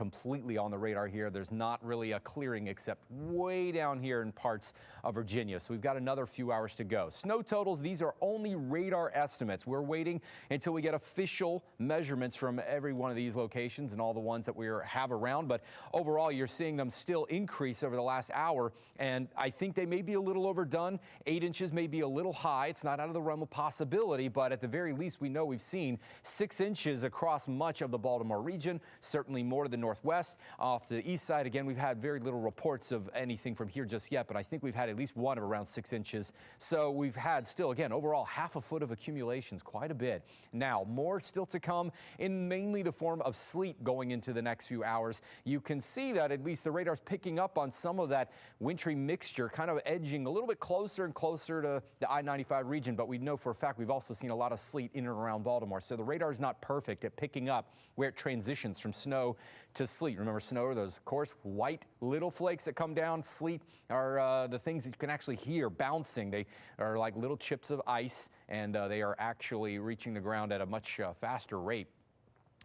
completely on the radar here. There's not really a clearing except way down here in parts of Virginia. So we've got another few hours to go. Snow totals, these are only radar estimates. We're waiting until we get official measurements from every one of these locations and all the ones that we have around. But overall, you're seeing them still increase over the last hour. And I think they may be a little overdone. 8 inches may be a little high. It's not out of the realm of possibility, but at the very least, we know we've seen 6 inches across much of the Baltimore region, certainly more to the northwest. Off the east side, again, we've had very little reports of anything from here just yet, but I think we've had at least one of around 6 inches. So we've had still, again, overall half a foot of accumulations, quite a bit. Now, more still to come in mainly the form of sleet going into the next few hours. You can see that at least the radar's picking up on some of that wintry mixture, kind of edging a little bit closer and closer to the I-95 region, but we know for a fact we've also seen a lot of sleet in and around Baltimore. So the radar is not perfect at picking up where it transitions from snow to sleet. Remember, snow are those, of course, white little flakes that come down. Sleet are the things that you can actually hear bouncing. They are like little chips of ice, and they are actually reaching the ground at a much faster rate.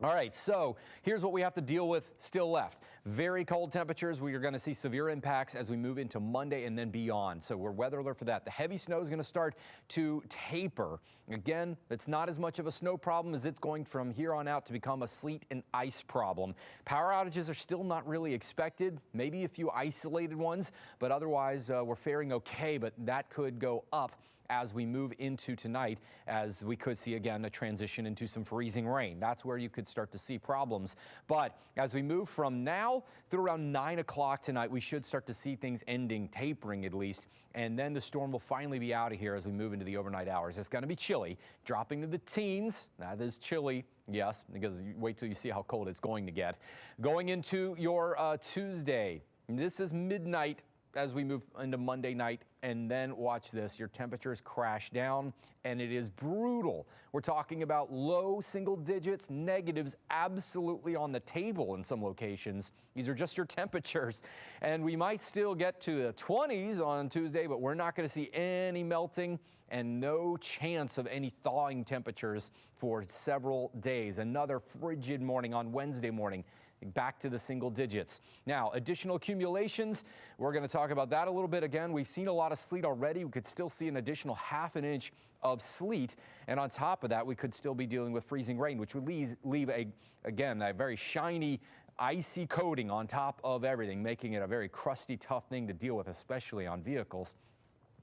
All right, so here's what we have to deal with still left. Very cold temperatures. We are going to see severe impacts as we move into Monday and then beyond. So we're weather alert for that. The heavy snow is going to start to taper. Again, it's not as much of a snow problem as it's going from here on out to become a sleet and ice problem. Power outages are still not really expected, maybe a few isolated ones, but otherwise we're faring okay, but that could go up as we move into tonight, as we could see again a transition into some freezing rain. That's where you could start to see problems. But as we move from now through around 9 o'clock tonight, we should start to see things ending, tapering at least, and then the storm will finally be out of here as we move into the overnight hours. It's going to be chilly, dropping to the teens. That is chilly. Yes, because you wait till you see how cold it's going to get. Going into your Tuesday, this is midnight as we move into Monday night, and then watch this, your temperatures crash down, and it is brutal. We're talking about low single digits, negatives absolutely on the table in some locations. These are just your temperatures, and we might still get to the 20s on Tuesday, but we're not going to see any melting and no chance of any thawing temperatures for several days. Another frigid morning on Wednesday morning. Back to the single digits. Now, additional accumulations, we're going to talk about that a little bit. Again, we've seen a lot of sleet already. We could still see an additional ½ inch of sleet. And on top of that, we could still be dealing with freezing rain, which would leave again, a very shiny, icy coating on top of everything, making it a very crusty, tough thing to deal with, especially on vehicles.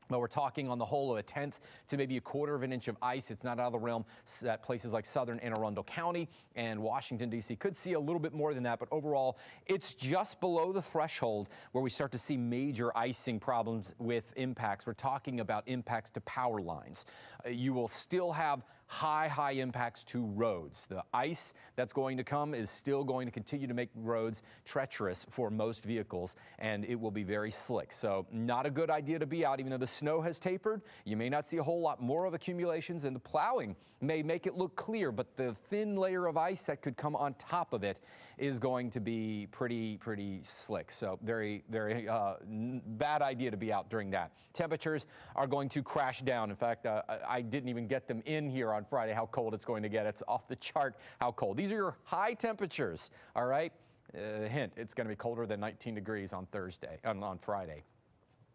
But we're talking on the whole of 1/10 to maybe 1/4 of an inch of ice. It's not out of the realm that places like southern Anne Arundel County and Washington, D.C. could see a little bit more than that. But overall, it's just below the threshold where we start to see major icing problems with impacts. We're talking about impacts to power lines. You will still have high impacts to roads. The ice that's going to come is still going to continue to make roads treacherous for most vehicles, and it will be very slick. So not a good idea to be out, even though the snow has tapered. You may not see a whole lot more of accumulations, and the plowing may make it look clear, but the thin layer of ice that could come on top of it is going to be pretty slick. So very bad idea to be out during that. Temperatures are going to crash down. In fact, I didn't even get them in here on Friday, how cold it's going to get. It's off the chart how cold. These are your high temperatures, all right? Hint, it's going to be colder than 19 degrees on Friday.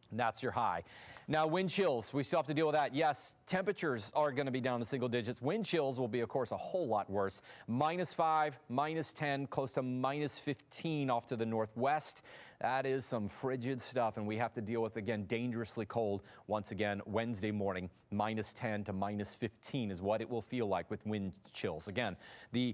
And that's your high. Now, wind chills, we still have to deal with that. Yes, temperatures are going to be down in the single digits. Wind chills will be, of course, a whole lot worse. -5, -10, close to -15 off to the northwest. That is some frigid stuff, and we have to deal with, again, dangerously cold once again Wednesday morning. -10 to -15 is what it will feel like with wind chills. Again, the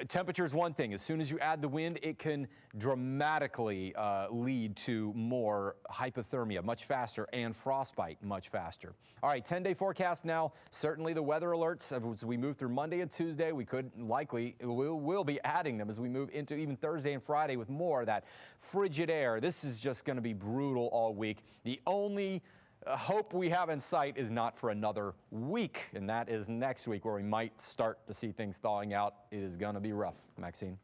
temperature is one thing. As soon as you add the wind, it can dramatically lead to more hypothermia much faster and frostbite much faster. All right, 10-day forecast now. Certainly the weather alerts as we move through Monday and Tuesday. We could likely, we'll be adding them as we move into even Thursday and Friday with more of that frigid air. This is just going to be brutal all week. The only hope we have in sight is not for another week, and that is next week where we might start to see things thawing out. It is going to be rough. Maxine.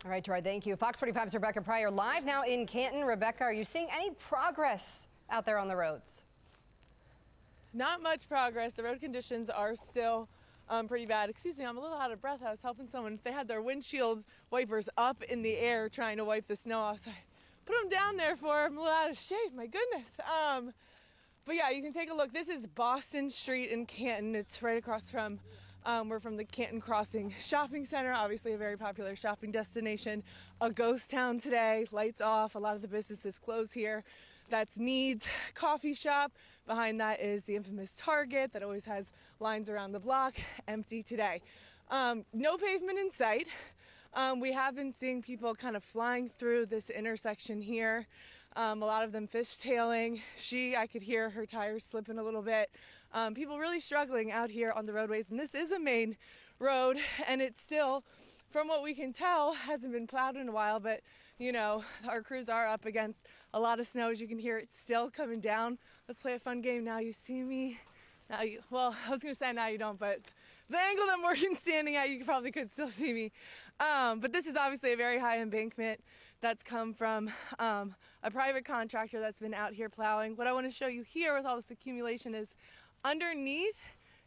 All right, Gerard, thank you. Fox 45's Rebecca Pryor live now in Canton. Rebecca, are you seeing any progress out there on the roads? Not much progress. The road conditions are still pretty bad. Excuse me, I'm a little out of breath. I was helping someone. They had their windshield wipers up in the air trying to wipe the snow off. So I put them down there for them. I'm a little out of shape, my goodness. But yeah, you can take a look. This is Boston Street in Canton. It's right across from, we're from the Canton Crossing Shopping Center, obviously a very popular shopping destination. A ghost town today, lights off, a lot of the businesses close here. That's Need's coffee shop. Behind that is the infamous Target that always has lines around the block, empty today. No pavement in sight. We have been seeing people kind of flying through this intersection here. A lot of them fishtailing. I could hear her tires slipping a little bit. People really struggling out here on the roadways. And this is a main road, and it's still, from what we can tell, hasn't been plowed in a while. But, you know, our crews are up against a lot of snow. As you can hear, it's still coming down. Let's play a fun game. Now you see me. Well, I was going to say now you don't, but the angle that Morgan's standing at, you probably could still see me. But this is obviously a very high embankment that's come from a private contractor that's been out here plowing. What I want to show you here with all this accumulation is underneath,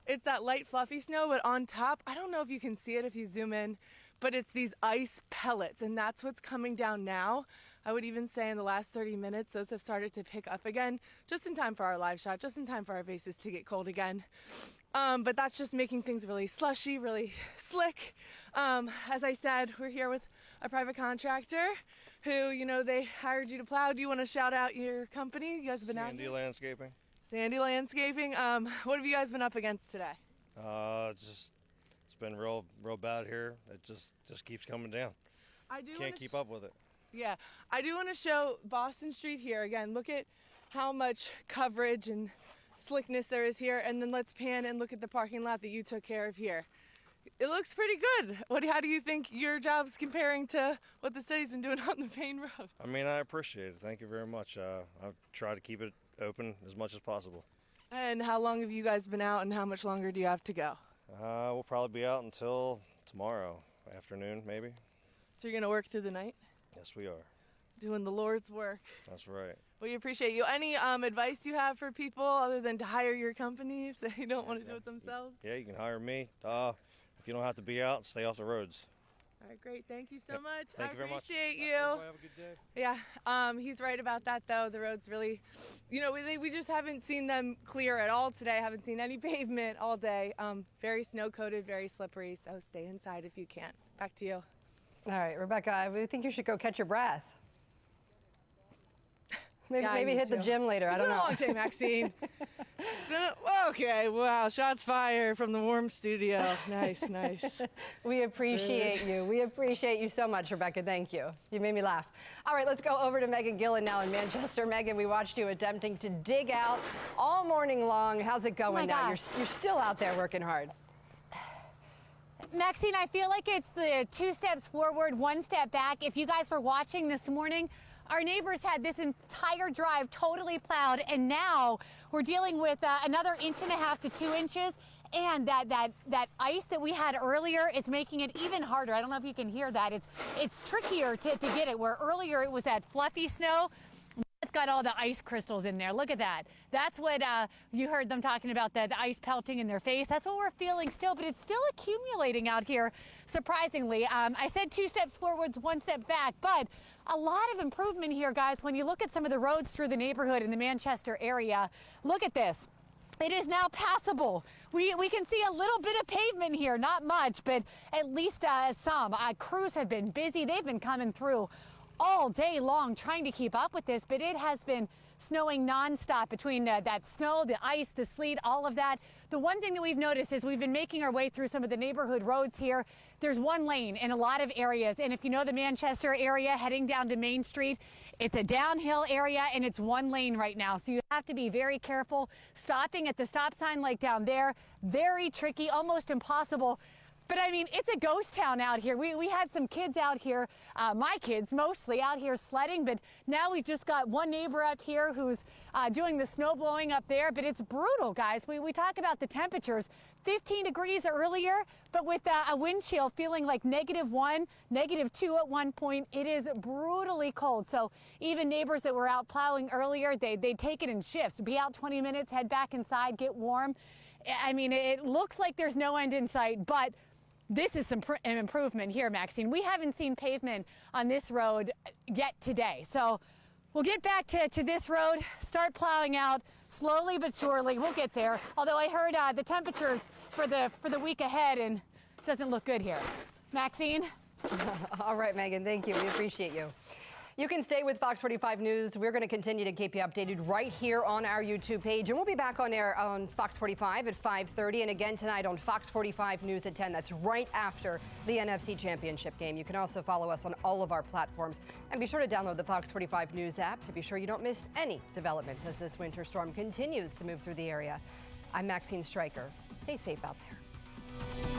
it's that light fluffy snow, but on top, I don't know if you can see it if you zoom in, but it's these ice pellets, and that's what's coming down now. I would even say in the last 30 minutes, those have started to pick up again, just in time for our live shot, just in time for our bases to get cold again. But that's just making things really slushy, really slick. As I said, we're here with a private contractor who, you know, they hired you to plow. Do you want to shout out your company? You guys have been out Sandy Landscaping. Sandy Landscaping. What have you guys been up against today? It's been real bad here. It just keeps coming down. Can't keep up with it. Yeah, I do want to show Boston Street here again. Look at how much coverage and slickness there is here, and then let's pan and look at the parking lot that you took care of here. It looks pretty good. How do you think your job's comparing to what the city's been doing on the main road? I mean, I appreciate it. Thank you very much. I've tried to keep it open as much as possible. And how long have you guys been out, and how much longer do you have to go? We'll probably be out until tomorrow afternoon, maybe. So you're going to work through the night? Yes, we are. Doing the Lord's work. That's right. We appreciate you. Any advice you have for people other than to hire your company if they don't want to do it themselves? Yeah, you can hire me. If you don't have to be out, stay off the roads. All right, great. Thank you so much. Thank you very much. I appreciate you. Have a good day. Yeah, he's right about that, though. The roads really, you know, we just haven't seen them clear at all today. Haven't seen any pavement all day. Very snow-coated, very slippery, so stay inside if you can. Back to you. All right, Rebecca, I think you should go catch your breath. Maybe hit the gym later. I don't know. It's been a long day, Maxine. Okay, wow, shots fired from the warm studio. Nice. We appreciate you. We appreciate you so much, Rebecca. Thank you. You made me laugh. All right, let's go over to Megan Gillen now in Manchester. Megan, we watched you attempting to dig out all morning long. How's it going now? You're still out there working hard. Maxine, I feel like it's the 2 steps forward, 1 step back. If you guys were watching this morning, our neighbors had this entire drive totally plowed, and now we're dealing with another 1.5 to 2 inches. And that ice that we had earlier is making it even harder. I don't know if you can hear that. It's trickier to get it, where earlier it was that fluffy snow. It's got all the ice crystals in there. Look at that. That's what you heard them talking about, the ice pelting in their face. That's what we're feeling still, but it's still accumulating out here, surprisingly. I said 2 steps forwards, 1 step back, but a lot of improvement here, guys. When you look at some of the roads through the neighborhood in the Manchester area, look at this. It is now passable. We can see a little bit of pavement here, not much, but at least some. Crews have been busy. They've been coming through all day long trying to keep up with this, but it has been snowing nonstop between that snow, the ice, the sleet, all of that. The one thing that we've noticed is we've been making our way through some of the neighborhood roads here. There's one lane in a lot of areas, and if you know the Manchester area heading down to Main Street, it's a downhill area and it's one lane right now. So you have to be very careful. Stopping at the stop sign like down there, very tricky, almost impossible. But I mean, it's a ghost town out here. We had some kids out here, my kids mostly, out here sledding, but now we've just got one neighbor up here who's doing the snow blowing up there, but it's brutal, guys. We talk about the temperatures, 15 degrees earlier, but with a wind chill feeling like -1, -2 at one point. It is brutally cold. So even neighbors that were out plowing earlier, they take it in shifts. Be out 20 minutes, head back inside, get warm. I mean, it looks like there's no end in sight, but this is an improvement here, Maxine. We haven't seen pavement on this road yet today. So we'll get back to this road, start plowing out slowly but surely. We'll get there. Although I heard the temperatures for the week ahead, and it doesn't look good here. Maxine? All right, Megan, thank you. We appreciate you. You can stay with Fox 45 News. We're going to continue to keep you updated right here on our YouTube page. And we'll be back on air on Fox 45 at 5:30 and again tonight on Fox 45 News at 10. That's right after the NFC Championship game. You can also follow us on all of our platforms. And be sure to download the Fox 45 News app to be sure you don't miss any developments as this winter storm continues to move through the area. I'm Maxine Stryker. Stay safe out there.